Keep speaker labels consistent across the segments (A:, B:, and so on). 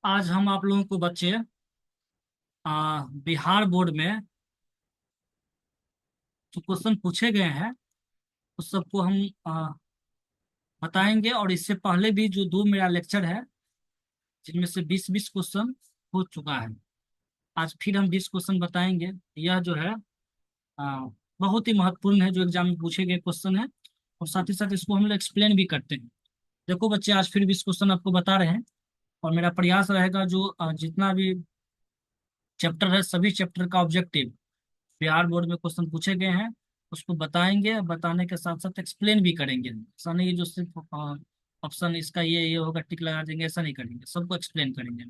A: आज हम आप लोगों को बच्चे बिहार बोर्ड में जो क्वेश्चन पूछे गए हैं उस सबको हम आ, बताएंगे। और इससे पहले भी जो दो मेरा लेक्चर है जिनमें से 20-20 क्वेश्चन हो चुका है। आज फिर हम 20 क्वेश्चन बताएंगे। यह जो है आ, बहुत ही महत्वपूर्ण है, जो एग्जाम में पूछे गए क्वेश्चन है। और साथ ही साथ इसको हम लोग एक्सप्लेन भी करते हैं। देखो बच्चे, आज फिर 20 क्वेश्चन आपको बता रहे हैं। और मेरा प्रयास रहेगा जो जितना भी चैप्टर है सभी चैप्टर का ऑब्जेक्टिव बिहार बोर्ड में क्वेश्चन पूछे गए हैं उसको बताएंगे। बताने के साथ साथ एक्सप्लेन भी करेंगे। ऐसा नहीं है जो सिर्फ ऑप्शन इसका ये होगा टिक लगा देंगे, ऐसा नहीं करेंगे, सबको एक्सप्लेन करेंगे।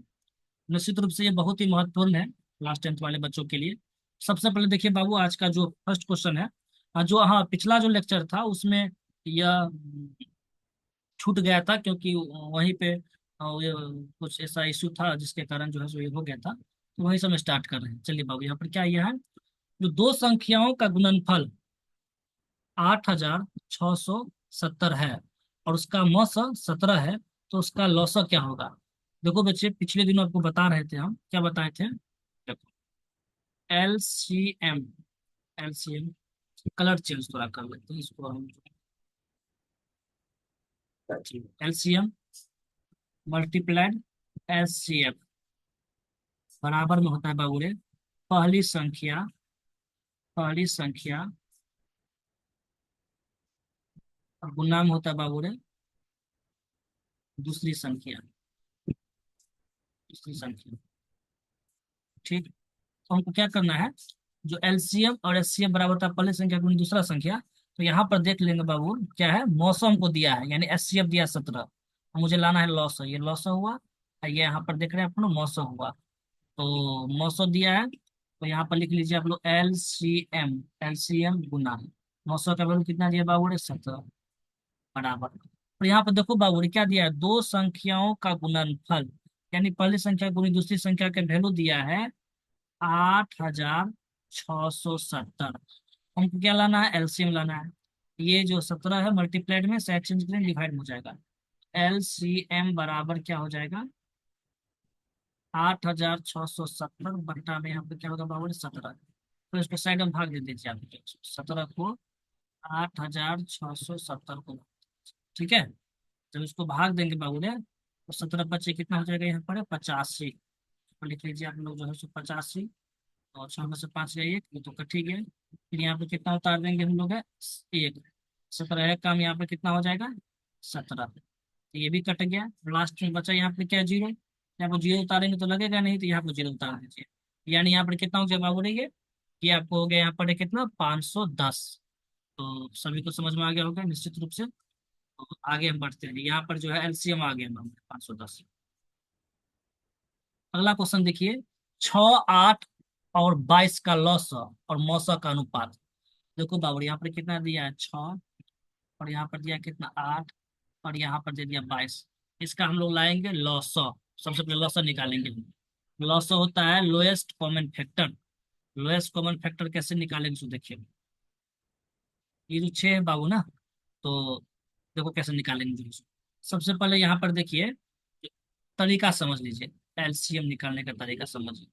A: निश्चित रूप से ये बहुत ही महत्वपूर्ण है क्लास 10th वाले बच्चों के लिए। सबसे पहले देखिए बाबू, आज का जो फर्स्ट क्वेश्चन है, जो हाँ पिछला जो लेक्चर था उसमें यह छूट गया था, क्योंकि वहीं पे ये कुछ ऐसा इशू था जिसके कारण जो है सो ये हो गया था। तो वहीं से हम स्टार्ट कर रहे हैं। चलिए बाबू, यहाँ पर क्या यह है, जो दो संख्याओं का गुणनफल 8670 है और उसका मौसा 17 है, तो उसका लौसा क्या होगा। देखो बच्चे, पिछले दिनों आपको बता रहे थे, हम क्या बताए थे, देखो LCM। LCM कलर चेंज थोड़ा कर लेते हैं इसको हम। LCM मल्टीप्लाइड LCF बराबर में होता है बाबू रे, पहली संख्या, पहली संख्या और गुणाम होता है बाबू रे दूसरी संख्या, दूसरी संख्या। ठीक। तो हमको क्या करना है, जो LCM और HCF बराबर था पहली संख्या गुनी दूसरा संख्या। तो यहाँ पर देख लेंगे बाबू, क्या है, मौसम को दिया है यानी HCF दिया 17। मुझे लाना है लॉस, ये लॉस हुआ। और ये यहाँ पर देख रहे हैं अपन मौसम हुआ। तो मौसम दिया है, तो यहाँ पर लिख लीजिए आप लोग LCM। LCM गुना मौसम का वैल्यू कितना दिया बाबू, 17 बराबर। और यहाँ पर देखो बाबू क्या दिया है, दो संख्याओं का गुणनफल, यानी पहली संख्या गुनी दूसरी संख्या के वैल्यू दिया है 8670। हमको क्या लाना है, LCM लाना है। ये जो 17 है मल्टीप्लाइड में से एक्सचेंज करें डिवाइड हो जाएगा। LCM बराबर क्या हो जाएगा, 8670 बट्टा में यहाँ पे क्या होगा बाबू 17। तो इसको साइड में भाग दे दीजिए आप, 17 को 8670 को। ठीक है। जब इसको भाग देंगे बाबू ने तो 17 बच्चे कितना हो जाएगा, यहाँ पर 85। तो लिख लीजिए आप लोग जो है सो 85। और 6 में से 5 गया एक, ये तो कट ही गया। फिर यहाँ पे कितना उतार देंगे हम लोग है, एक। 17 है काम, यहाँ पे कितना हो जाएगा 17। तो ये भी कट गया। लास्ट में बचा यहाँ पे क्या, जीरो। यहाँ पर जीरो उतारेंगे तो लगेगा नहीं, तो यहाँ पर जीरो उतार दीजिए। यानी यहाँ पर कितना हो जाएगा बाबू रे, ये आपको हो गया यहाँ पर कितना 510। तो सभी को समझ में आ गया होगा निश्चित रूप से। तो आगे हम बढ़ते हैं, यहाँ पर जो है LCM आ गया हमारे 510। अगला क्वेश्चन देखिए, 6, 8 और 22 का लॉस और मौसा का अनुपात। देखो बाबू, यहाँ पर कितना दिया है 6, और यहाँ पर दिया कितना 8, और यहाँ पर दे दिया 22। इसका हम लोग लाएंगे लॉस। सबसे पहले लॉस निकालेंगे। लॉस होता है lowest common factor. Lowest common factor कैसे निकालेंगे, सो देखिए। ये जो 6 है बाबू ना, तो देखो कैसे निकालेंगे इसको। सबसे पहले यहाँ पर देखिए, तरीका समझ लीजिए। LCM निकालने का तरीका समझिए।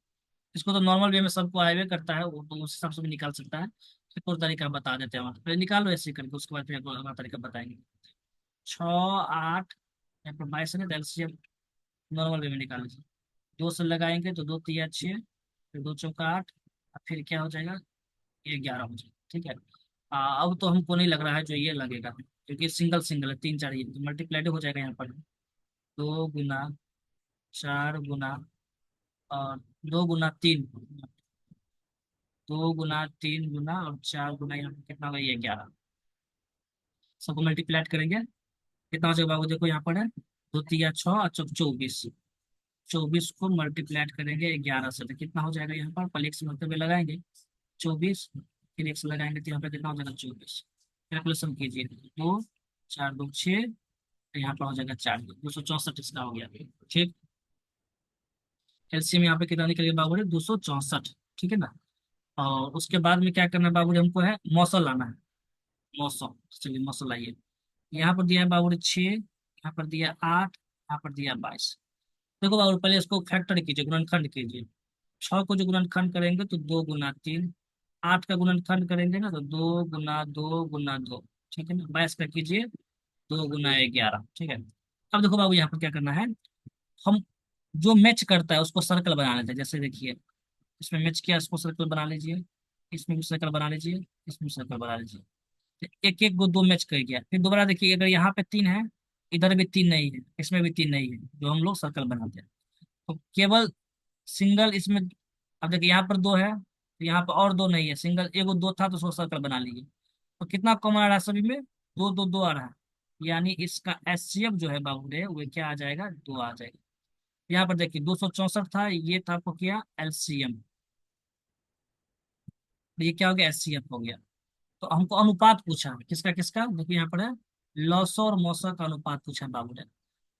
A: इसको तो नॉर्मल वे में सबको आए हुए करता है, वो तो उस हिसाब से भी निकाल सकता है। एक और तरीका बता देते हैं हम, पहले निकालो ऐसे ही करके, उसके बाद फिर एक और अगला तरीका बताएंगे। 6, 8 यहाँ पर 22 है, LCM नॉर्मल वे में निकाल लीजिए। 2 से लगाएंगे तो 2 तिया 6, फिर 2 चौका 8, और फिर क्या हो जाएगा, ये 11 हो जाएगा। ठीक है। अब तो हमको नहीं लग रहा है जो ये लगेगा, क्योंकि सिंगल सिंगल है, 3 4 ये तो मल्टीप्लाइड हो जाएगा यहाँ पर। 2 गुना 4 गुना और 2 गुना 3, 2 गुना 3 गुना और 4 गुना, यहाँ पे कितना होगा, ये 11। सबको मल्टीप्लाइड करेंगे, कितना हो जाएगा बाबू, देखो यहाँ पर है 2 तिया 6 और 24। 24 को मल्टीप्लाइड करेंगे 11 से, तो कितना हो जाएगा, यहाँ पर पहले एक से होते हुए लगाएंगे 24, फिर एक से लगाएंगे तो यहाँ पे कितना हो जाएगा 24। कैलकुलेशन कीजिए, 2 4 2 6, तो यहाँ पर हो जाएगा 4, 264 इसका हो गया। ठीक। LCM यहाँ पे कितना निकलेगा बाबू, 264। ठीक है ना। और उसके बाद में क्या करना है बाबू, हमको है मौसल लाना है। मौसम, चलिए मौसम लाइए। यहाँ पर दिया है बाबू 6, यहाँ पर दिया 8, यहाँ पर दिया 22। देखो बाबू पहले इसको फैक्टर कीजिए, गुणनखंड कीजिए। 6 को जो गुणनखंड करेंगे तो 2 गुना 3। 8 का गुणनखंड करेंगे ना तो 2 गुना 2 गुना 2। ठीक है ना, 22 का कीजिए 2 गुना 11। ठीक है। अब देखो बाबू यहाँ पर क्या करना है, हम जो मैच करता है उसको सर्कल बना लेते हैं। जैसे देखिए इसमें मैच किया, इसको सर्कल बना लीजिए, इसमें भी सर्कल बना लीजिए, इसमें सर्कल बना लीजिए। तो एक एक को दो मैच कर गया। फिर दोबारा देखिए अगर यहाँ पे 3 है, इधर भी 3 नहीं है, इसमें भी 3 नहीं है, जो हम लोग सर्कल बनाते हैं। तो केवल सिंगल इसमें, अब देखिए यहाँ पर 2 है तो यहाँ पर और 2 नहीं है, सिंगल एगो 2 था तो उसको सर्कल बना लीजिए। तो कितना कॉमन आ रहा है सभी में, 2 2 2 आ रहा है। यानी इसका एचसीएफ जो है बाबू रे वो क्या आ जाएगा, 2 आ जाएगा। यहाँ पर देखिए 264 था, ये था आपको क्या एलसीएम, ये क्या हो गया एचसीएफ हो गया। तो हमको अनुपात पूछा किसका किसका, देखिए यहाँ पर है लॉस और मौसा का अनुपात पूछा बाबू ने।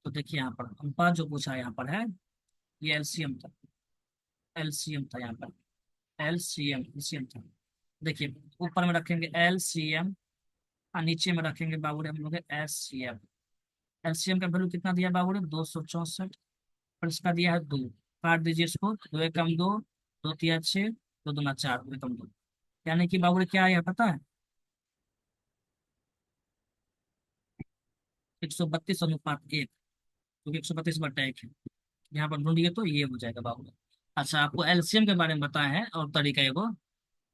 A: तो देखिए यहाँ पर अनुपात जो पूछा यहाँ पर है, ये एलसीएम था, एलसीएम था यहाँ पर, एलसीएम एलसीएम था। देखिए ऊपर में रखेंगे एलसीएम और नीचे में रखेंगे बाबू ने हम लोग एससीएम। एलसीएम का वैल्यू कितना दिया बाबू ने 264, और इसका दिया है 2। काट दीजिए इसको, 2 एकम 2, 2 तिया 6, 2 दूना 4, 2 एकम 2। यानी कि बाबू ने क्या आया पता है, 132:1, क्योंकि 132/1 है। यहाँ पर ढूंढिए तो ये हो जाएगा बाबू। अच्छा आपको एलसीएम के बारे में बताया है और तरीका एगो,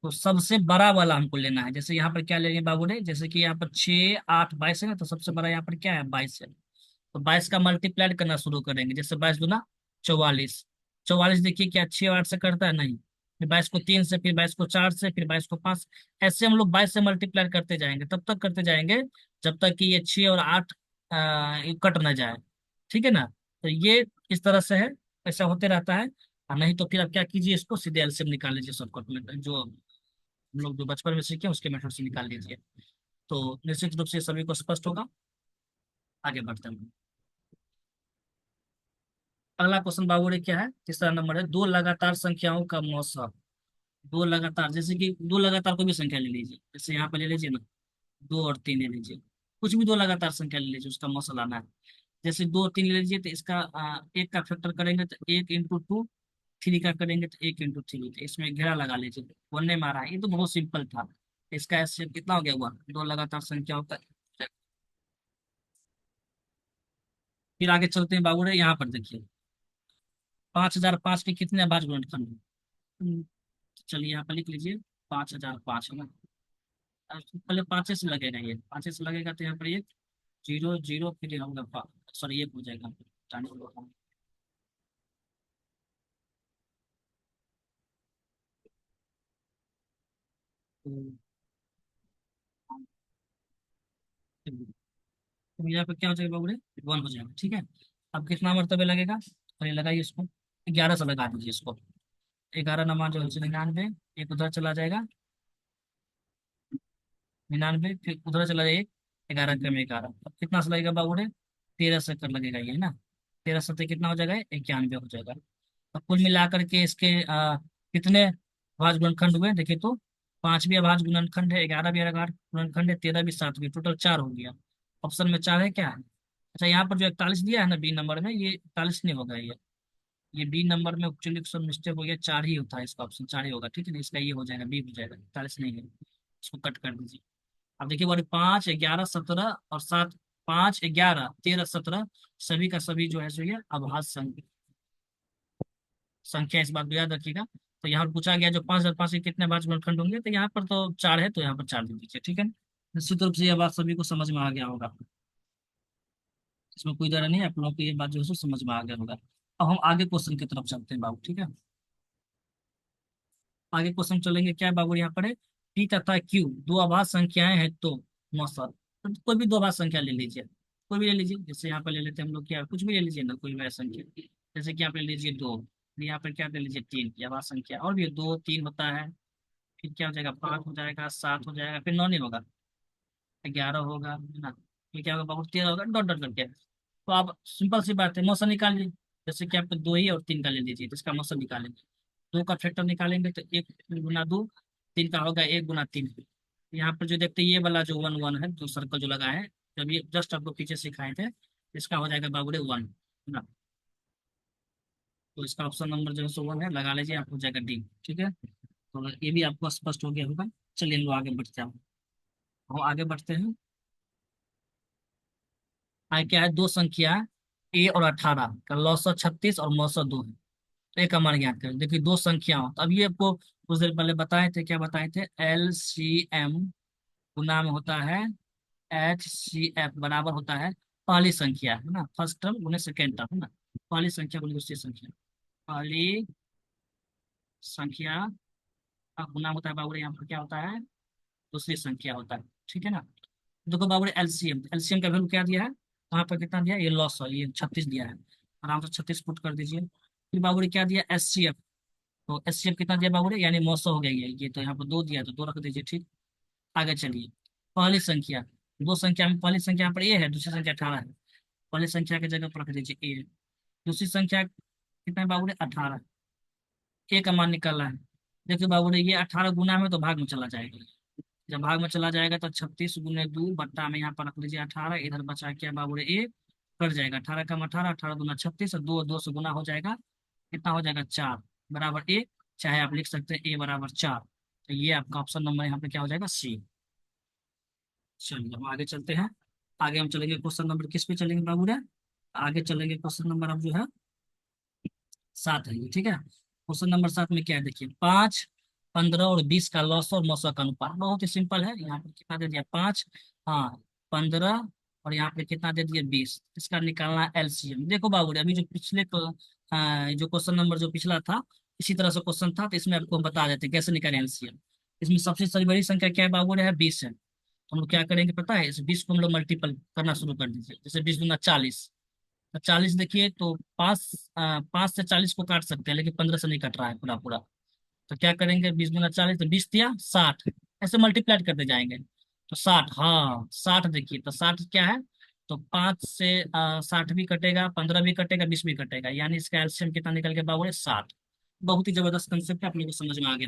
A: तो सबसे बड़ा वाला हमको लेना है। जैसे यहाँ पर क्या लेंगे बाबू ने, जैसे कि यहाँ पर 6 8 22 है ना, तो सबसे बड़ा यहाँ पर क्या है 22 है। तो 22 का मल्टीप्लाइड करना शुरू करेंगे, जैसे 22 दूना 44। 44 देखिए क्या 6 और 8 से करता है, नहीं। फिर 22 को 3 से, फिर 22 को 4 से, फिर 22 को 5। ऐसे हम लोग 22 से मल्टीप्लाई करते जाएंगे, तब तक करते जाएंगे जब तक कि ये 6 और 8 ये कट ना जाए। ठीक है ना। तो ये इस तरह से है, ऐसा होते रहता है। और नहीं तो फिर आप क्या कीजिए, इसको सीधे एलसीएम निकाल लीजिए शॉर्टकट में, जो हम लोग जो बचपन में सीखे उसके मेथड से निकाल लीजिए। तो निश्चित रूप से सभी को स्पष्ट होगा। आगे बढ़ते हैं। अगला क्वेश्चन बाबू रे क्या है, तीसरा नंबर है, दो लगातार संख्याओं का मौसा। दो लगातार, जैसे कि दो लगातार कोई भी संख्या ले लीजिए, जैसे यहाँ पे ले लीजिए ना 2 और 3 ले लीजिए, कुछ भी दो लगातार संख्या ले लीजिए, उसका मौसा लाना है। जैसे 2 और 3 ले लीजिए तो इसका एक का फैक्टर करेंगे तो 1 × 2, 3 का करेंगे तो 1 × 3, तो इसमें घेरा लगा लीजिए, बनने में आ रहा है। ये तो बहुत सिंपल था। इसका ऐसे कितना हो गया हुआ, दो लगातार संख्याओं का। फिर आगे चलते हैं बाबू रे, यहाँ पर देखिए 5005 के कितने अभाज्य गुणनखंड हैं? तो चलिए यहाँ पर लिख लीजिए 5005 है ना। तो पहले 5 से लगेगा, ये 5 से लगेगा तो यहाँ पर ये 0 0 फिर होगा, सॉरी 1 हो जाएगा। तो यहाँ पे क्या हो जाएगा बाबू रे, 1 हो जाएगा। ठीक है। अब कितना मरतबे लगेगा, और ये लगाइए इसको, 11 से लगा दीजिए इसको। 11 जो है 99, एक उधर चला जाएगा 99, फिर उधर चला जाएगा 11 क्रम 11। अब कितना से लगेगा बाबू रे, 13 से कर लगेगा ये ना। 13 सत्ते कितना हो जाएगा, 91 हो जाएगा। अब कुल मिलाकर के इसके कितने अभाज्य गुणनखंड हुए देखिए तो, 5 भी अभाज्य गुणनखंड है, 11 भी अभाज्य गुणनखंड है, 13 भी 7 भी, टोटल 4 हो गया। ऑप्शन में 4 है क्या है। अच्छा यहाँ पर जो 41 दिया है ना बी नंबर में, ये 41 नहीं होगा ये बी नंबर में एक्चुअली ऑप्शन मिस्टेक हो गया, 4 ही होता है इसका, ऑप्शन 4 ही होगा। ठीक है ना, इसका ये हो जाएगा बी हो जाएगा, 41 नहीं है। इसको कट कर दीजिए। अब देखिए बोले 5 11 17 और 7, 5 11 13 17 सभी का सभी जो है सो ये अभाज्य संख्या, इस बात को याद रखिएगा। तो यहाँ पर पूछा गया जो 5005 के कितने अभाज्य गुणनखंड होंगे, तो यहाँ पर तो 4 है तो यहाँ पर 4 दे दीजिए। ठीक है। निश्चित रूप से यह बात सभी को समझ में आ गया होगा, इसमें कोई डर नहीं है, आप लोगों को ये बात जो है सो समझ में आ गया होगा। अब हम आगे क्वेश्चन की तरफ चलते हैं बाबू। ठीक है। आगे क्वेश्चन चलेंगे, क्या है बाबू यहाँ पर है, पी तथा क्यू दो अभाज्य संख्याएं हैं तो मौसल। तो कोई भी दो अभाज्य संख्या ले लीजिए, कोई भी ले लीजिए। जैसे यहाँ पर ले लेते हैं हम लोग, क्या कुछ भी ले लीजिए ना, कोई भी अभाज्य संख्या। जैसे कि यहाँ पे ले लीजिए 2, यहाँ पर क्या ले लीजिए 3, ये अभाज्य संख्या। और भी 2 3 होता है, फिर क्या हो जाएगा 5 हो जाएगा, 7 हो जाएगा, फिर 9 नहीं होगा, 11 होगा है ना, फिर क्या होगा बाबू 13 होगा, डॉट डॉट करके। तो आप सिंपल सी बात है, मौसा निकाल लीजिए। जैसे कि आप 2 ही और 3 का ले लीजिए, तो इसका मौसा निकालेंगे। 2 का फैक्टर निकालेंगे तो 1 × 2, 3 का होगा 1 × 3। यहाँ पर जो देखते हैं ये वाला जो 1 1 है, जो सर्कल जो लगा है, जब ये जस्ट आपको पीछे सिखाए थे, इसका हो जाएगा बाबू 1 है ना। तो इसका ऑप्शन नंबर जो है सो 1 है, लगा लीजिए, आपको हो जाएगा डी। ठीक है, तो ये भी आपको स्पष्ट हो गया होगा। चलिए हम लोग आगे बढ़ते हैं। हम आगे बढ़ते हैं। आगे क्या है, दो संख्या ए और 18 का लॉस 36 और मौसत 2 है। तो एक हमारे ज्ञात करें, देखिए दो संख्या हो, तो अभी आपको कुछ देर पहले बताए थे, क्या बताए थे, LCM गुना में होता है HCF, बराबर होता है पहली संख्या है ना, फर्स्ट टर्म गुने सेकेंड टर्म है ना, पहली संख्या गुने दूसरी संख्या, पहली संख्या का गुना होता है बाबू, यहाँ पर क्या होता है, दूसरी संख्या होता है। ठीक है ना। देखो बाबू, एलसीएम, एलसीएम का वैल्यू क्या दिया है, वहां पर कितना दिया है, ये लॉस है, ये 36 दिया है, आराम से 36 पुट कर दीजिए। फिर बाबू क्या दिया, एससीएफ, तो एससीएफ कितना दिया बाबू, यानी 900 हो गया, ये तो यहाँ पर दो दिया, तो दो रख दीजिए। ठीक, आगे चलिए। पहली संख्या, दो संख्या में पहली संख्या यहाँ पर ए है, दूसरी संख्या 18 है, पहली संख्या की जगह पर रख दीजिए ए। दूसरी संख्या कितना है बाबू, 18, ए का मान निकालना है। देखिए बाबू ये 18 गुना में तो भाग में चला जाएगा, जब भाग में चला जाएगा तो 36 गुने 2 बट्टा में यहाँ पर रख लीजिए 18, इधर बचा क्या बाबू ए, कट जाएगा, 18 कम 18, 18 दूना 36, और दो दो से गुना हो जाएगा, कितना हो जाएगा 4, बराबर ए। चाहे आप लिख सकते हैं ए बराबर 4, तो ये आपका ऑप्शन नंबर यहाँ पे क्या हो जाएगा, सी। चलिए हम आगे चलते हैं। आगे हम चलेंगे क्वेश्चन नंबर किस पे चलेंगे बाबू रे, आगे चलेंगे क्वेश्चन नंबर अब जो है 7 है ये। ठीक है, क्वेश्चन नंबर 7 में क्या है, देखिए 5, 15 और 20 का लॉस और मौसा का अनुपात, बहुत ही सिंपल है। यहाँ पे कितना दे दिया, 5, हाँ 15, और यहाँ पे कितना दे दिया 20, इसका निकालना एलसीएम। देखो बाबू अभी जो पिछले जो क्वेश्चन नंबर जो पिछला था, इसी तरह से क्वेश्चन था, तो इसमें आपको बता देते कैसे निकालें एलसीएम। इसमें सबसे बड़ी संख्या क्या है बाबू है, 20 है, तो हम लोग क्या करेंगे पता है, इस 20 को हम लोग मल्टीपल करना शुरू कर दीजिए, जैसे 20 दूना 40, तो 40 देखिए तो 5 से 40 को काट सकते हैं, लेकिन 15 से नहीं कट रहा है पूरा पूरा। तो क्या करेंगे, 20 गुना 40, तो 20 दिया 60, ऐसे मल्टीप्लाई करते जाएंगे, तो 60, हाँ 60, देखिए तो 60 क्या है, तो 5 से 60 भी कटेगा, 15 भी कटेगा, 20 भी कटेगा, यानी इसका एलसीएम कितना निकल के बाबू 60। बहुत ही जबरदस्त कंसेप्ट है, अपने को समझ में आ गया।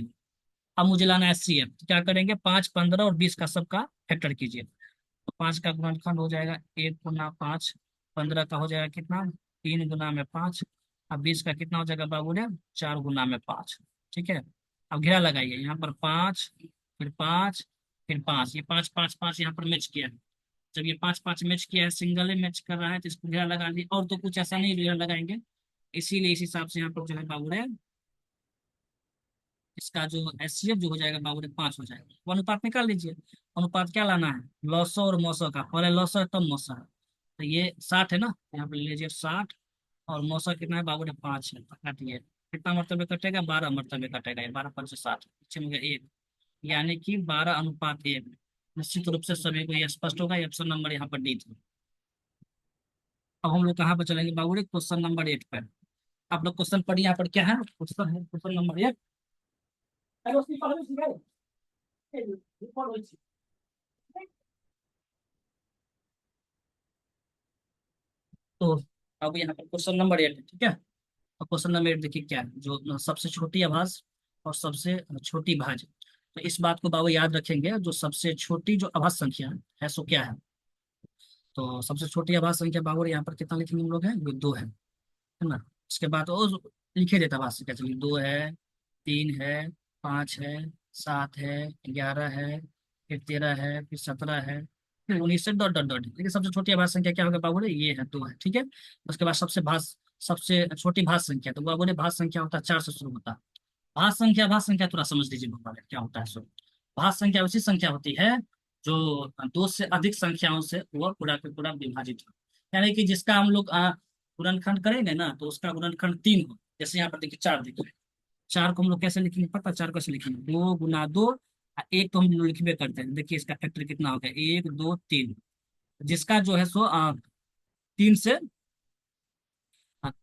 A: अब मुझे लाना है एचसीएफ, तो क्या करेंगे, 5, 15 और 20 का सबका फैक्टर कीजिए, तो 5 का गुणनखंड हो जाएगा 1 गुना 5, 15 का हो जाएगा कितना, 3 गुना में 5, अब 20 का कितना हो जाएगा बाबू ने, 4 गुना में 5। ठीक है, अब घेरा लगाइए, यहाँ पर 5, फिर 5, फिर 5, ये 5 5 5 यहाँ पर मैच किया है। जब ये 5 5 मैच किया है, सिंगल ही मैच कर रहा है, तो इसको घेरा लगा ली, और तो कुछ ऐसा नहीं घेरा लगाएंगे, इसीलिए इस हिसाब से यहाँ पर जो है बाबू ने, इसका जो एचसीएफ जो हो जाएगा बाबू रे 5 हो जाएगा। वो अनुपात निकाल लीजिए, अनुपात क्या लाना है, लॉसो और मौसो का, पहले लॉसो है तब मौसा है, तो ये 60 है ना, यहाँ पे ले लीजिए 60, और मौसा कितना है बाबू रे 5 है, तो काटिए, कितना मरतबे कटेगा, 12 मरतबे कटेगा, ये 12 5 60, पीछे में गया 1, यानी कि 12:1। निश्चित रूप से सभी को ये स्पष्ट होगा, ये ऑप्शन नंबर यहाँ पर डी था। अब हम लोग कहाँ पर चलेंगे बाबू रे, क्वेश्चन नंबर 8 पर। आप लोग क्वेश्चन पढ़िए, यहाँ पर क्या है, क्वेश्चन है क्वेश्चन नंबर 8। तो अब यहाँ पर क्वेश्चन नंबर 8 है। ठीक है, तो क्वेश्चन नंबर 8 देखिए क्या है, जो सबसे छोटी आभास और सबसे छोटी भाज्य, तो इस बात को बाबू याद रखेंगे, जो सबसे छोटी जो आभास संख्या है सो क्या है, तो सबसे छोटी आभास संख्या बाबू यहाँ पर कितना लिखेंगे हम लोग, है ये 2 है ना। उसके बाद और लिखे देता आभास संख्या, चलिए 2 है, 3 है, 5 है, 7 है, 11 है, फिर 13 है, फिर 17 है, फिर 19 से डॉट डॉट डॉट, लेकिन सबसे छोटी आभास संख्या क्या होगा बाबू ये है, 2 है। ठीक है, उसके बाद सबसे छोटी भाज्य संख्या, तो बाबू भाज्य संख्या होता है 4 से शुरू होता है। भाज्य संख्या थोड़ा समझ लीजिए भगवान क्या होता है, सो भाज्य संख्या वैसी संख्या होती है जो दो से अधिक संख्याओं से वह पूरा का पूरा विभाजित हो, यानी कि जिसका हम लोग गुणनखंड करेंगे ना, तो उसका गुणनखंड 3 हो। जैसे यहाँ पर देखिए 4, देखिए 4 को हम लोग कैसे लिखेंगे पता, 4 कैसे लिखेंगे, 2 गुना 2, एक तो हम लोग लिखबे करते हैं, देखिए इसका फैक्टर कितना हो गया, 1 2 3, जिसका जो है सो 3 से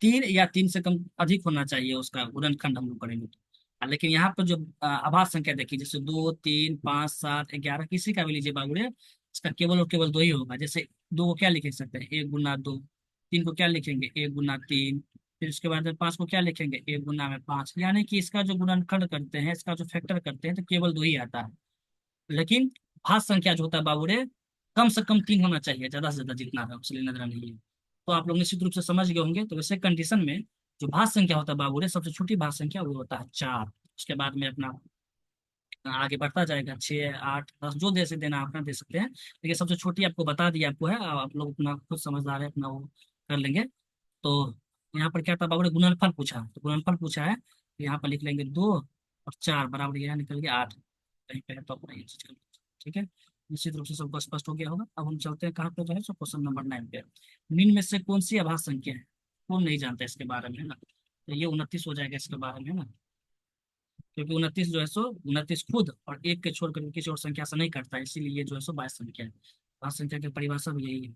A: 3 या 3 से कम अधिक होना चाहिए, उसका गुणनखंड हम लोग करेंगे तो। लेकिन यहाँ पर जो आभास संख्या देखिए, जैसे 2 3 5 7 11, किसी का भी लीजिए बाबू रे, इसका केवल और केवल 2 ही होगा। जैसे 2 को क्या लिख सकते हैं, 1 गुना 2, 3 को क्या लिखेंगे, 1 गुना 3, फिर उसके बाद 5 को क्या लिखेंगे, 1 गुना में 5, यानी कि इसका जो गुणनखंड करते हैं, इसका जो फैक्टर करते हैं, तो केवल 2 ही आता है। लेकिन भाज्य संख्या जो होता है बाबू रे, कम से कम 3 होना चाहिए, ज्यादा से ज्यादा जितना है उससे लेना देना नहीं है। तो आप लोग निश्चित रूप से समझ गए होंगे, तो वैसे कंडीशन में जो भाज्य संख्या होता है बाबू रे, सबसे छोटी भाज्य संख्या वो होता है 4। उसके बाद में अपना आगे बढ़ता जाएगा, 6 8 10 जो दे से देना अपना दे सकते हैं, लेकिन सबसे छोटी आपको बता दिया आपको है, आप लोग अपना खुद समझदार है अपना वो कर लेंगे। तो यहाँ पर क्या था बाबू ने, गुणनफल पूछा, तो गुणनफल पूछा है तो यहाँ पर लिख लेंगे 2 और 4 बराबर, यहाँ निकल गया 8। कहीं पे है तो अपना ये चीज कर लीजिए। ठीक है, निश्चित रूप से सबको स्पष्ट हो गया होगा। अब हम चलते हैं कहाँ पे, जो है सो क्वेश्चन नंबर 9 पे। निम्न में से कौन सी अभाज्य संख्या है, कौन नहीं जानता इसके बारे में, है ना? तो ये 29 हो जाएगा इसके बारे में, है ना? क्योंकि 29 जो है सो 29 खुद और एक के छोड़कर किसी और संख्या से नहीं करता है, इसीलिए ये जो है सो बाह्य संख्या है। बाह्य संख्या की परिभाषा भी यही है,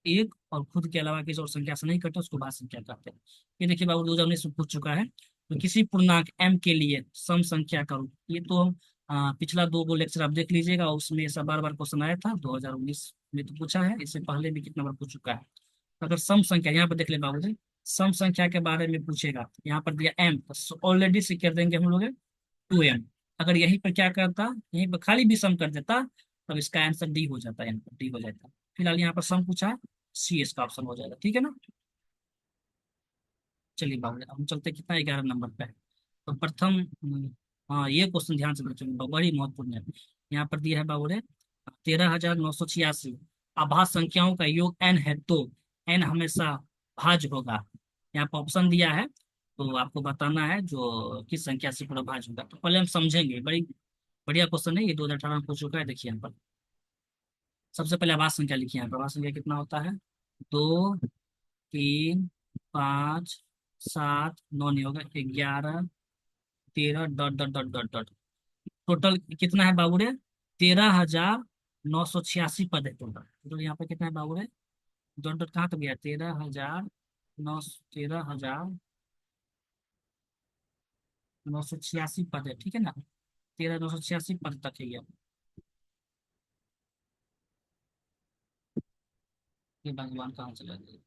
A: एक और खुद के अलावा किसी और संख्या से नहीं करते उसको बाह्य संख्या कहते हैं। ये देखिए बाबू 2019 में पूछ चुका है, तो किसी पूर्णांक m के लिए सम संख्या का रूप, ये तो हम पिछला 2 लेक्चर आप देख लीजिएगा, उसमें ऐसा बार बार क्वेश्चन आया था, 2019 में तो पूछा है, इससे पहले भी कितना बार पूछ चुका है। अगर सम संख्या यहाँ पर देख ले बाबू जी, सम संख्या के बारे में पूछेगा, यहाँ पर दिया m, तो ऑलरेडी से कर देंगे हम लोग 2m। अगर यहीं पर क्या करता, यहीं पर खाली भी सम कर देता, तब इसका आंसर डी हो जाता है, यहाँ पर डी हो जाता। फिलहाल यहाँ पर सम पूछा है, सी इसका ऑप्शन हो जाएगा, ठीक है ना? चलिए बाबू अब हम चलते हैं कितना, 11 नंबर पे। तो प्रथम हाँ ये क्वेश्चन ध्यान से देखिए, बड़ी महत्वपूर्ण है। यहाँ पर दिया है बाबू रे 13,986 आभाज्य संख्याओं का योग n है, तो n हमेशा भाज्य होगा। यहाँ पर ऑप्शन दिया है, तो आपको बताना है जो किस संख्या से पूरा भाज्य होगा। तो पहले हम समझेंगे, बड़ी बढ़िया क्वेश्चन है ये, 2018 में पूछ चुका है। देखिए यहाँ पर सबसे पहले आभाज्य संख्या लिखिए, यहाँ पर आभाज्य संख्या कितना होता है, 2 3 5 7 9 नहीं होगा, 11 13 ... टोटल कितना है बाबू रे, 13,986 पद है टोटल। टोटल यहाँ पे कितना है बाबू रे, डॉट डॉट कहाँ तक गया, 13,986 पद है, ठीक है ना? 13,986 पद तक है ये भगवान कहाँ चला गया,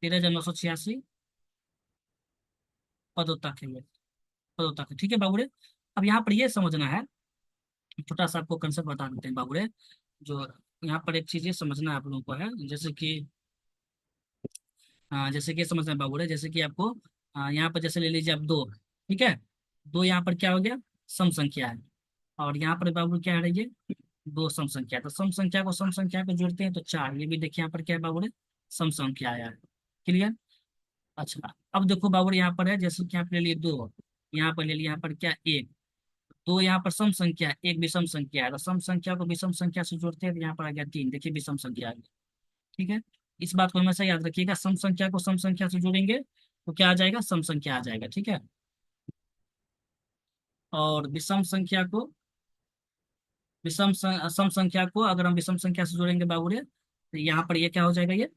A: 13,986 पदों तक है ये, पदों तक है, ठीक है बाबू रे। अब यहाँ पर ये समझना है, छोटा सा आपको कंसेप्ट बता देते हैं बाबू रे। जो यहाँ पर एक चीज ये समझना है आप लोगों को है, जैसे कि जैसे कि ये समझना है बाबू रे, जैसे कि आपको यहाँ पर जैसे ले लीजिए आप 2, ठीक है? 2 यहाँ पर क्या हो गया, सम संख्या है, और यहाँ पर बाबू क्या है ये, 2 सम संख्या। तो सम संख्या को सम संख्या को जोड़ते हैं तो 4, ये भी देखिए यहाँ पर क्या है बाबू रे, सम संख्या आया है। क्लियर? अच्छा अब देखो बाबू रे, यहाँ पर है जैसे कि यहाँ पर ले लिए 2, यहाँ पर ले लिया, यहाँ पर क्या 1, 2 यहाँ पर सम संख्या है, एक विषम संख्या है, तो सम संख्या को विषम संख्या से जोड़ते हैं तो यहाँ पर आ गया 3, देखिए विषम संख्या आ गई। ठीक है, इस बात को हमेशा याद रखिएगा, सम संख्या को सम संख्या से जोड़ेंगे तो क्या आ जाएगा, सम संख्या आ जाएगा, ठीक है? और विषम संख्या को सम संख्या को अगर हम विषम संख्या से जोड़ेंगे बाबू रे, तो यहाँ पर ये क्या हो जाएगा, ये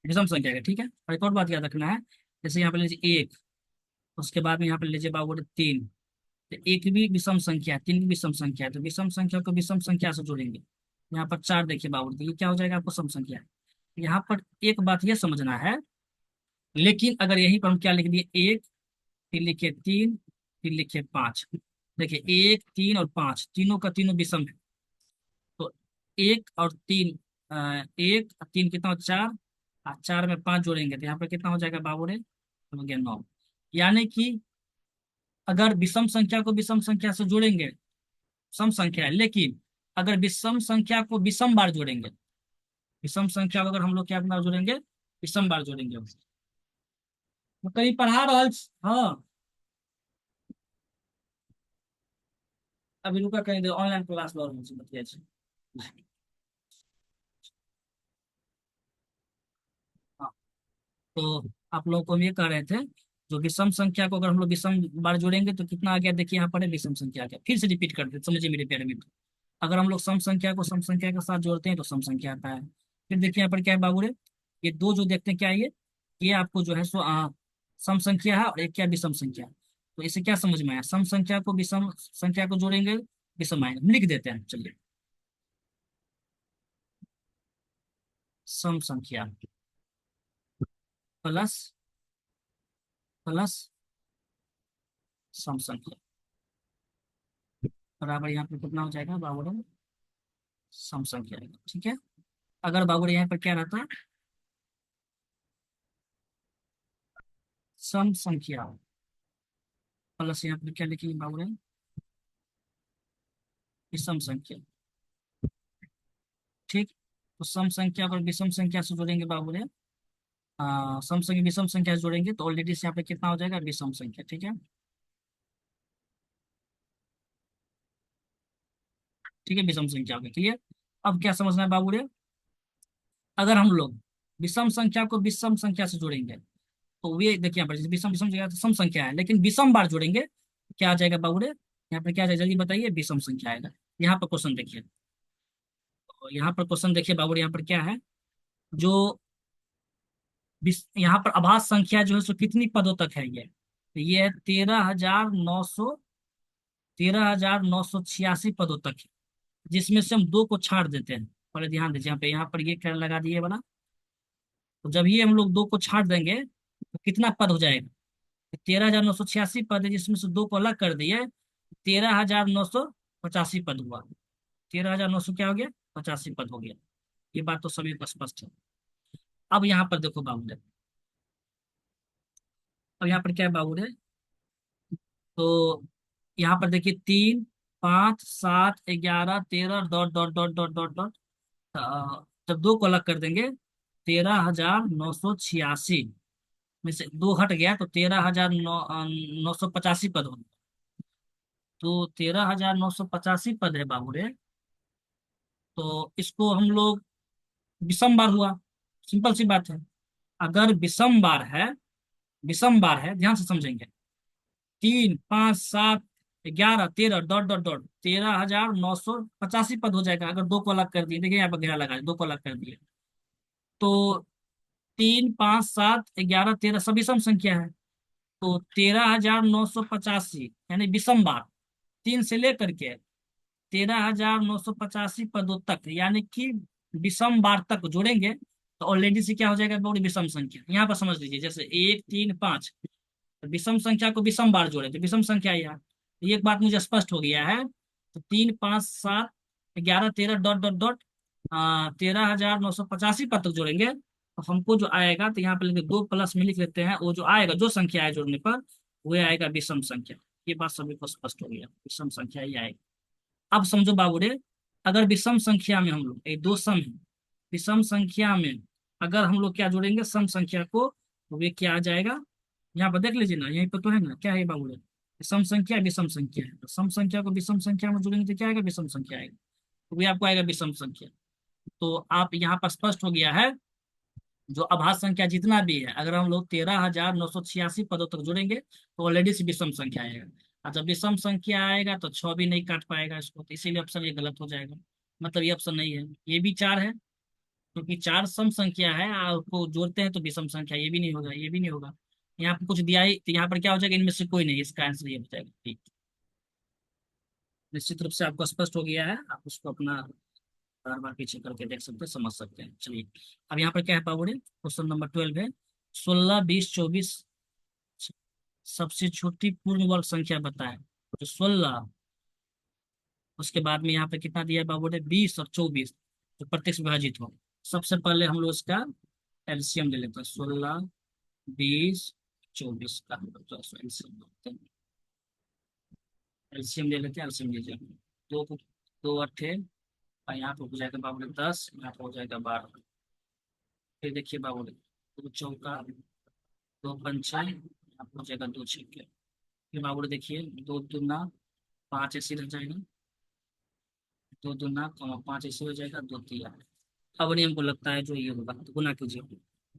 A: विषम संख्या का, ठीक है? और एक और बात याद रखना है, जैसे यहाँ पर लीजिए 1, उसके बाद में यहाँ पर लीजिए बाबू रे 3, तो एक भी विषम संख्या है, 3 भी विषम संख्या है, तो विषम संख्या को विषम संख्या से जोड़ेंगे। यहाँ पर 4 देखिए बाबू, तो ये क्या हो जाएगा आपको, सम संख्या। यहाँ पर एक बात ये समझना है, लेकिन अगर यहीं पर हम क्या लिख दिए, 1 फिर लिखे 3 फिर लिखे 5, देखिए 1 3 और 5 तीनों का तीनों विषम है, तो 1 और 3 1 और 3 कितना हो, 4, और 4 में 5 जोड़ेंगे तो यहाँ पर कितना हो जाएगा बाबू रे, हो गया 9। यानी कि अगर विषम संख्या को विषम संख्या से जोड़ेंगे, सम संख्या है, लेकिन अगर विषम संख्या को विषम बार जोड़ेंगे, विषम संख्या को अगर हम लोग क्या बार जोड़ेंगे, विषम बार जोड़ेंगे, तो कहीं पढ़ा रहा। हाँ अभी रुका, कहीं दे ऑनलाइन क्लास लो मुझे बतिया छी। हाँ, तो आप लोगों को हम ये कह रहे थे, जो विषम संख्या को अगर हम लोग विषम बार जोड़ेंगे तो कितना आ गया, देखिए यहाँ पर है विषम संख्या आ गया। फिर से रिपीट करते समझिए मेरे प्यारे मित्र, अगर हम लोग सम संख्या को सम संख्या के साथ जोड़ते हैं तो सम संख्या आता है। फिर देखिए यहाँ पर क्या है बाबू रे, ये 2 जो देखते हैं क्या है ये आपको जो है सो सम संख्या है, और एक क्या विषम संख्या। तो इसे क्या समझ में आया, सम संख्या को विषम संख्या को जोड़ेंगे, विषम आएगा, हम लिख देते हैं चलिए, सम संख्या प्लस प्लस सम संख्या बराबर, यहाँ पे कितना हो जाएगा बाबू रे, सम संख्या आएगा, ठीक है? अगर बाबू रे यहाँ पर क्या रहता, सम संख्या प्लस यहाँ पर क्या लिखेंगे बाबू, विषम संख्या। ठीक। तो सम संख्या अगर विषम संख्या से जोड़ेंगे बाबू रे, सम संख्या विषम संख्या से जोड़ेंगे तो ऑलरेडी से यहाँ पे कितना हो जाएगा, विषम संख्या। ठीक है, ठीक है, विषम संख्या हो गई। क्लियर। अब क्या समझना है बाबू रे, अगर हम लोग विषम संख्या को विषम संख्या से जोड़ेंगे तो ये देखिए यहाँ पर जैसे विषम विषम संख्या तो सम संख्या है, लेकिन विषम बार जोड़ेंगे तो क्या आ जाएगा बाबू रे, यहाँ पर क्या आ जाएगा जल्दी बताइए, विषम संख्या आएगा। यहाँ पर क्वेश्चन देखिए, तो यहाँ पर क्वेश्चन देखिए बाबू रे, यहाँ पर क्या है, जो यहाँ पर आभास संख्या जो है सो कितनी पदों तक है ये, तो ये है 13,986 पदों तक है, जिसमें से हम दो को छाड़ देते हैं। पहले ध्यान दीजिए, यहाँ पर ये क्या लगा दिए वाला, तो जब ये हम लोग दो को छाड़ देंगे तो कितना पद हो जाएगा, 13,986 पद है, जिसमें से दो को अलग कर दिए, 13,985 पद हुआ। 13,900 क्या हो गया, 85 पद हो गया। ये बात तो सभी को स्पष्ट है। अब यहाँ पर देखो बाबू रे, अब यहाँ पर क्या है बाबू रे, तो यहाँ पर देखिए 3, 5, 7, 11, 13 dot dot dot dot dot dot, जब दो को अलग कर देंगे 13,986 में से दो हट गया तो 13,985 पद हो गया। तो 13,985 पद है बाबू रे, तो इसको हम लोग विषम बार हुआ, सिंपल सी बात है। अगर विषम बार है, ध्यान से समझेंगे, 3, 5, 7, 11, 13 डॉट डॉट डॉट 13,985 पद हो जाएगा अगर दो को अलग कर दिए। देखिए यहाँ पर घेरा लगा, दो को अलग कर दिए तो 3, 5, 7, 11, 13 सभी सम संख्या है, तो 13,985 यानी विषम बार, 3 से लेकर के 13,985 पदों तक, यानी कि विषम बार तक जोड़ेंगे तो ऑलरेडी से क्या हो जाएगा, बहुत विषम संख्या। यहाँ पर समझ लीजिए, जैसे 1, 3, 5, विषम संख्या को विषम बार जोड़े तो विषम संख्या आई यहाँ। ये एक बात मुझे स्पष्ट हो गया है। तो 3, 5, 7, 11, 13 डॉट डॉट डॉट 13,985 पद तक जोड़ेंगे तो हमको जो आएगा, तो यहाँ पे लिखे दो प्लस में लिख लेते हैं, वो जो आएगा जो संख्या है जोड़ने पर वो आएगा विषम संख्या। ये बात सभी को स्पष्ट हो गया, विषम संख्या ही आएगी। अब समझो बाबू रे, अगर विषम संख्या में हम लोग ये दो सम है, विषम संख्या में अगर हम लोग क्या जोड़ेंगे सम संख्या को, तो वे क्या आ जाएगा, यहाँ पर देख लीजिए ना, यहीं पर तो है ना, क्या है बाबू रे, सम संख्या विषम संख्या है, तो सम संख्या को विषम संख्या में जोड़ेंगे तो क्या आएगा, विषम संख्या आएगा, तो वे आपको आएगा विषम संख्या। तो आप यहाँ पर स्पष्ट हो गया है, जो आभास संख्या जितना भी है अगर हम लोग 13,986 पदों तक जोड़ेंगे तो ऑलरेडी से विषम संख्या आएगा। और जब विषम संख्या आएगा तो 6 भी नहीं काट पाएगा इसको, तो इसीलिए ऑप्शन ये गलत हो जाएगा, मतलब ये ऑप्शन नहीं है। ये भी 4 है, क्योंकि 4 सम संख्या है, आपको जोड़ते हैं तो विषम संख्या, ये भी नहीं होगा, ये भी नहीं होगा। यहाँ पर कुछ दिया ही तो यहाँ पर क्या हो जाएगा, इनमें से कोई नहीं, इसका आंसर ये हो जाएगा। ठीक, निश्चित रूप से आपको स्पष्ट हो गया है, आप उसको अपना बार बार पीछे करके देख सकते हैं, समझ सकते हैं। चलिए, अब यहाँ पर क्या है पाबोड़े, क्वेश्चन नंबर 12 है, 16, 20, 24 सबसे छोटी पूर्ण वर्ग संख्या बताएं। तो 16, उसके बाद में यहाँ पे कितना दिया है बाबूडे, 20 और 24 जो प्रत्येक से विभाजित हो। सबसे पहले हम लोग इसका एलसीएम ले लेते हैं, 16, 20, 24 का एलसीएम लेते हैं। एलसीएम ले लेते हैं, एलसीएम लीजिए, दो दो अट्ठे, और यहाँ पे हो जाएगा बाबू 10, यहाँ पे हो जाएगा 12। फिर देखिए बाबू, दो चौका, दो पंचा, यहाँ पे हो जाएगा दो छक्के। फिर बाबू देखिए, दो दूना 5 ऐसे रह जाएगा, दो दूना 5 ऐसे हो जाएगा, दो तिया। अब नहीं हमको लगता है जो ये होगा, तो गुना कीजिए,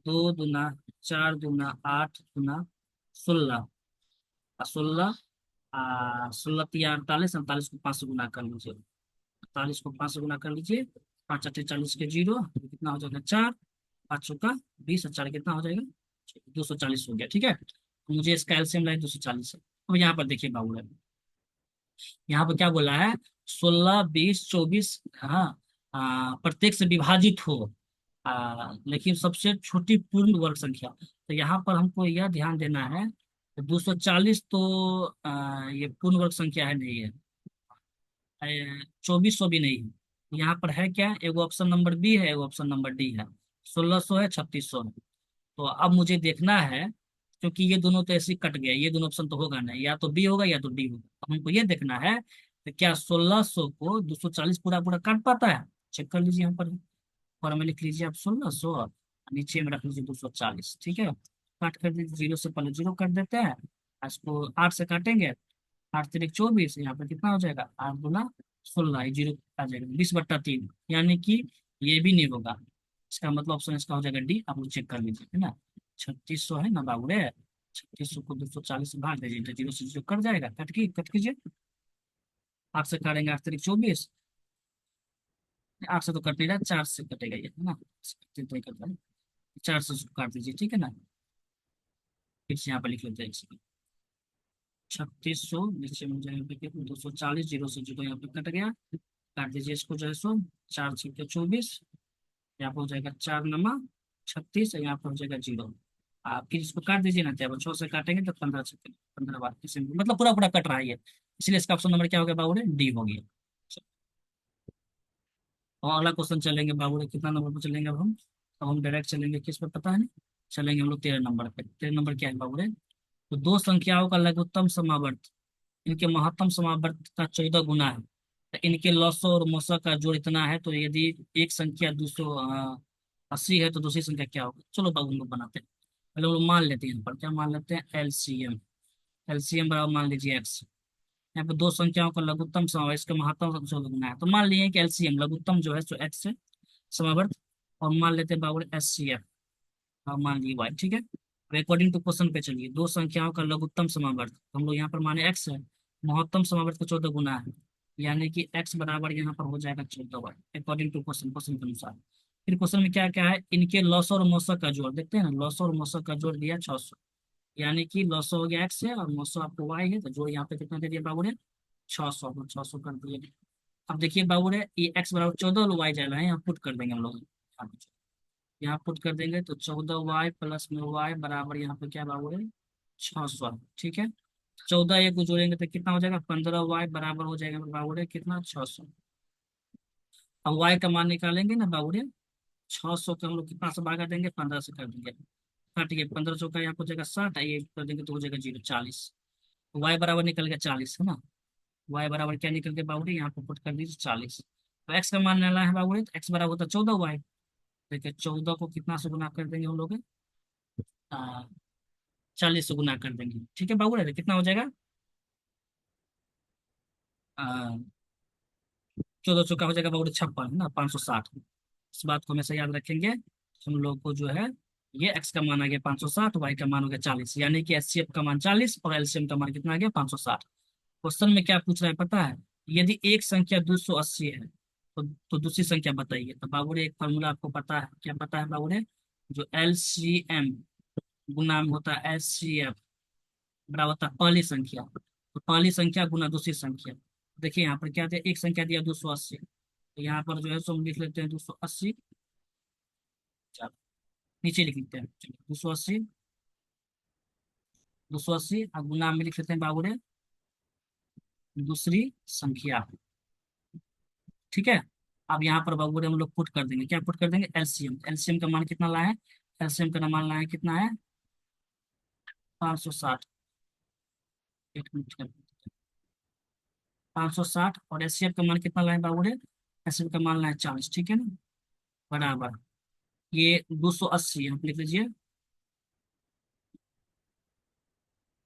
A: 2 दूना 4, दूना 8, दूना 16, 16, 16 तिया 48, 48 को 5 से गुना कर लीजिए, 48 को 5 से गुना कर लीजिए, 5 8 40 के जीरो, तो कितना हो जाएगा 4, 5 चौका 20 और 4 कितना हो जाएगा 240 हो गया। ठीक है, तो मुझे इसका एलसीएम लाइन 240 है। अब यहाँ पर देखिए बाबू, यहाँ पर क्या बोला है, 16, 20, 24, हाँ, प्रत्येक से विभाजित हो, लेकिन सबसे छोटी पूर्ण वर्ग संख्या। तो यहाँ पर हमको यह ध्यान देना है, 240 तो ये पूर्ण वर्ग संख्या है नहीं है, 2400 भी नहीं है। यहाँ पर है क्या, एगो ऑप्शन नंबर बी है, एगो ऑप्शन नंबर डी है, 1600 है, 3600 है। तो अब मुझे देखना है क्योंकि ये दोनों तो ऐसे ही कट गए, ये दोनों ऑप्शन तो होगा नहीं, या तो बी होगा या तो डी होगा। अब हमको ये देखना है कि क्या 1600 को 240 पूरा पूरा काट पाता है। चेक कर लीजिए यहाँ पर, ऊपर में लिख लीजिए आप 1600 और नीचे में रख लीजिए 240। ठीक है, काट कर दीजिए, जीरो से पहले जीरो कर देते हैं, इसको 8 से काटेंगे, 8 3 24, यहाँ पर कितना हो जाएगा, 8 दूना 16, ये जीरो आ जाएगा, 20/3, यानी कि ये भी नहीं होगा। इसका मतलब ऑप्शन इसका हो जाएगा डी। आप लोग चेक कर लीजिए, है ना। 3600 है ना बाबूरे, 3600 को 240 से भाग दीजिए तो जीरो से जीरो कट जाएगा, कट कीजिए। 8 से काटेंगे, 8 3 24, 8 से तो कट नहीं रहा, 4 से कटेगा ये, है ना। तो ही कट रहा है, 4 से इसको काट दीजिए, ठीक है ना। फिर से यहाँ पर लिख लेते हैं इसको, 3600 नीचे में जाएगा 240, जीरो से जीरो यहाँ पे कट गया, काट दीजिए इसको जो है सो, 4 6 24, यहाँ पर हो जाएगा 4 9 36, यहाँ पर हो जाएगा जीरो। आप फिर इसको काट दीजिए ना, चाहे 6 से काटेंगे तो 15 से, 15 बार इसे मतलब पूरा पूरा कट रहा है ये, इसलिए इसका ऑप्शन नंबर क्या हो गया बाबू रे, डी हो गया। और अगला क्वेश्चन चलेंगे बाबू रे, कितना नंबर पर चलेंगे अब हम डायरेक्ट चलेंगे किस पर पता है नहीं, चलेंगे हम लोग 13 नंबर पे। 13 नंबर क्या है बाबू रे, तो दो संख्याओं का लघुत्तम समावर्त इनके महत्तम समावर्त का 14 गुना है, तो इनके लसो और मसो का जोड़ इतना है, तो यदि एक संख्या 280 है तो दूसरी संख्या क्या होगी। चलो बाबू हम लोग बनाते हैं, पहले हम लोग मान लेते हैं, यहाँ पर क्या मान लेते हैं, एलसीएम। एलसीएम बराबर मान लीजिए एक्स, यहाँ पे दो संख्याओं का लघुत्तम समावर्त, इसका महत्तम 14 गुना है, तो मान लिए कि एलसीएम लघुत्तम जो है सो एक्स से समावर्त, और मान लेते हैं बाबू एससीएफ, और मान ली वाई, ठीक है। अकॉर्डिंग टू क्वेश्चन पे चलिए, दो संख्याओं का लघुत्तम समावर्त हम लोग यहाँ पर माने एक्स है, महत्तम समावर्त का 14 गुना है, यानी कि एक्स बराबर यहाँ पर हो जाएगा 14 y, according to question, question के अनुसार। फिर क्वेश्चन में क्या क्या है, इनके लॉस और मौसक का जोड़ देखते हैं ना, लॉस और मौसक का जोड़ दिया 600, यानी कि लॉस हो गया एक्स है और मौसक आपको वाई है, तो जोड़ यहाँ पे कितना दे दिया बाबू ने, 600, 600 कर दिए। अब देखिए बाबू ने ये एक्स बराबर 14 और वाई जा रहा है, यहाँ पुट कर देंगे हम लोग, यहाँ पुट कर देंगे तो 14 वाई प्लस में वाई बराबर यहाँ पे क्या बाबू है, 600, ठीक है। 14 एक को जोड़ेंगे तो कितना हो जाएगा, 15 वाई बराबर हो जाएगा बाबू रे कितना, 600। अब वाई का मान निकालेंगे ना बाबू रे, 600 का हम लोग कितना से भागा देंगे, 15 से कर देंगे, काट के 15 चौका यहाँ हो जाएगा 60, ये कर देंगे तो हो जाएगा जीरो, 40। वाई बराबर निकल गया 40, है ना। वाई बराबर क्या निकल के बाबू रे, यहाँ पे पुट कर दीजिए 40। तो एक्स का मान लेना है बाबू रे, तो एक्स बराबर होता है 14 वाई, देखिए 14 को कितना से गुना कर देंगे हम लोग, 40 से गुना कर देंगे, ठीक है बाबू रे, कितना हो जाएगा, 14 चौका हो जाएगा बाबू रे 56, है ना, 560। इस बात को हमेशा याद रखेंगे, हम लोग को जो है ये एक्स का मान आ गया 560, वाई का मान हो गया 40, यानी कि एचसीएफ का मान 40 और एलसीएम का मान कितना आ गया 560। क्वेश्चन में क्या पूछ रहा है पता है, यदि एक संख्या 280 है तो दूसरी संख्या बताइए। तो बाबू रे एक फॉर्मूला आपको पता है, क्या पता है बाबू रे, जो एलसीएम गुना में होता है एचसीएफ बराबर होता है पहली संख्या, तो पहली संख्या गुना दूसरी संख्या। देखिए यहाँ पर क्या दिया, एक संख्या दिया 280, तो यहाँ पर जो है सो हम लिख लेते हैं 280, नीचे लिख लेते हैं, चलिए 280, 280 और गुना में लिख लेते हैं बाबू रे दूसरी संख्या, ठीक है। अब यहाँ पर बाबू रे हम लोग पुट कर देंगे, क्या पुट कर देंगे, एलसीएम। एलसीएम का मान कितना लाए, एलसीएम का मान लाए कितना है, 560, एक मिनट का, 560, और एचसीएफ का मान कितना लाए बाबू रे, एचसीएफ का मान लाए 40, ठीक है ना, बराबर ये 280 आप लिख लीजिए,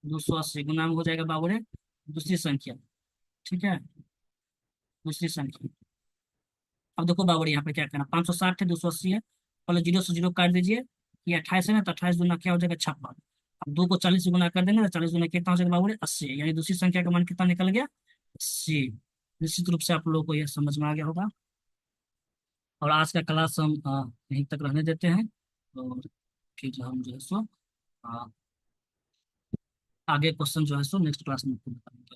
A: 280 गुना में हो जाएगा बाबू रे दूसरी संख्या, ठीक है, दूसरी संख्या। अब देखो बाबू रे यहाँ पे क्या करना, 560 है, 280 है, पहले जीरो से जीरो काट दीजिए, ये 28 है ना, तो 28 गुना क्या हो जाएगा 56। अब 2 को 40 से गुना कर देंगे तो 40 गुना कितना हो जाएगा बाबू रे 80, यानी दूसरी संख्या का मान कितना निकल गया, 80। निश्चित रूप से आप लोगों को यह समझ में आ गया होगा, और आज का क्लास हम यहीं तक रहने देते हैं, और फिर हम जो है सो अ, आगे क्वेश्चन जो है सो नेक्स्ट क्लास में पूरा करेंगे।